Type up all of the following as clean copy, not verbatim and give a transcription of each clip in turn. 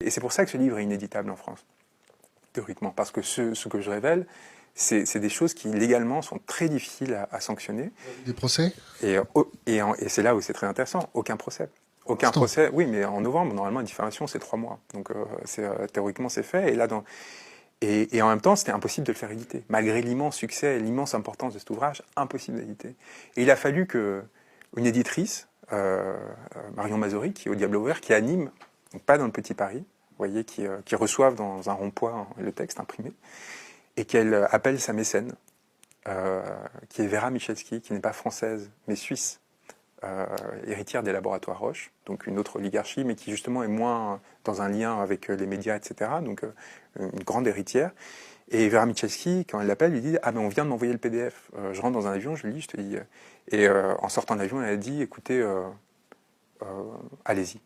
Et c'est pour ça que ce livre est inéditable en France, théoriquement, parce que ce que je révèle, c'est des choses qui, légalement, sont très difficiles à sanctionner. Des procès? Et c'est là où c'est très intéressant, aucun procès. Aucun procès, oui, mais en novembre, normalement, la diffamation, c'est 3 mois. Donc, théoriquement, c'est fait. Et en même temps, c'était impossible de le faire éditer. Malgré l'immense succès et l'immense importance de cet ouvrage, impossible d'éditer. Et il a fallu qu'une éditrice, Marion Mazory, qui est au Diable Ouvert, qui anime, donc pas dans le Petit Paris, vous voyez, qui reçoivent dans un rond-point le texte imprimé, et qu'elle appelle sa mécène, qui est Vera Michalski, qui n'est pas française, mais suisse, héritière des laboratoires Roche, donc une autre oligarchie, mais qui justement est moins dans un lien avec les médias, etc. Donc une grande héritière. Et Vera Michalski, quand elle l'appelle, lui dit « Ah ben on vient de m'envoyer le PDF. Je rentre dans un avion, je lui dis, je te dis... » Et en sortant de l'avion, elle a dit « Écoutez, allez-y,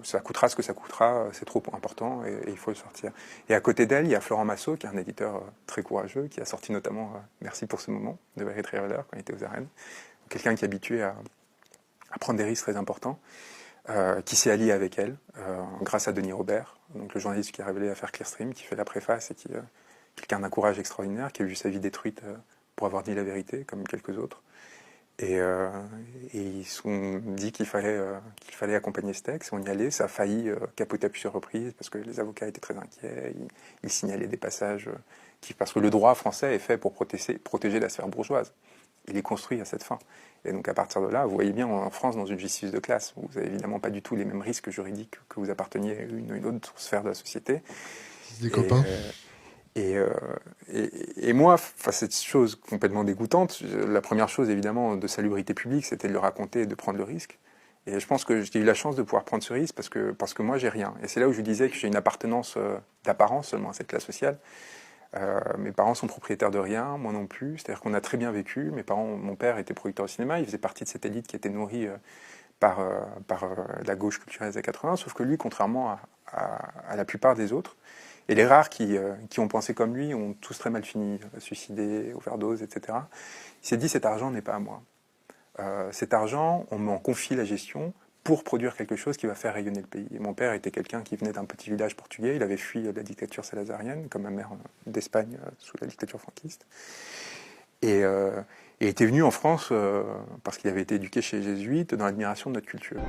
ça coûtera ce que ça coûtera, c'est trop important et il faut le sortir. » Et à côté d'elle, il y a Florent Massot, qui est un éditeur très courageux, qui a sorti notamment Merci pour ce moment de Valérie Trierweiler quand il était aux arènes. Quelqu'un qui est habitué à prendre des risques très importants, qui s'est allié avec elle, grâce à Denis Robert, donc le journaliste qui a révélé l'affaire Clearstream, qui fait la préface et qui quelqu'un d'un courage extraordinaire, qui a vu sa vie détruite pour avoir dit la vérité, comme quelques autres. Et ils se sont dit qu'il fallait accompagner ce texte. On y allait, ça a failli capoter à plusieurs reprises, parce que les avocats étaient très inquiets, ils signalaient des passages, parce que le droit français est fait pour protéger la sphère bourgeoise. Il est construit à cette fin. Et donc à partir de là, vous voyez bien en France, dans une justice de classe, vous n'avez évidemment pas du tout les mêmes risques juridiques que vous apparteniez à une ou une autre sphère de la société. Des copains. Et moi, face à cette chose complètement dégoûtante, la première chose évidemment de salubrité publique, c'était de le raconter et de prendre le risque. Et je pense que j'ai eu la chance de pouvoir prendre ce risque parce que moi j'ai rien. Et c'est là où je disais que j'ai une appartenance d'apparence seulement à cette classe sociale. Mes parents sont propriétaires de rien, moi non plus. C'est-à-dire qu'on a très bien vécu. Mon père était producteur de cinéma, il faisait partie de cette élite qui était nourrie par la gauche culturelle des années 80, sauf que lui, contrairement à la plupart des autres, et les rares qui ont pensé comme lui ont tous très mal fini, suicidés, overdose, etc. Il s'est dit, cet argent n'est pas à moi. Cet argent, on m'en confie la gestion pour produire quelque chose qui va faire rayonner le pays. Et mon père était quelqu'un qui venait d'un petit village portugais, il avait fui la dictature salazarienne, comme ma mère d'Espagne sous la dictature franquiste. Et était venu en France parce qu'il avait été éduqué chez les jésuites dans l'admiration de notre culture.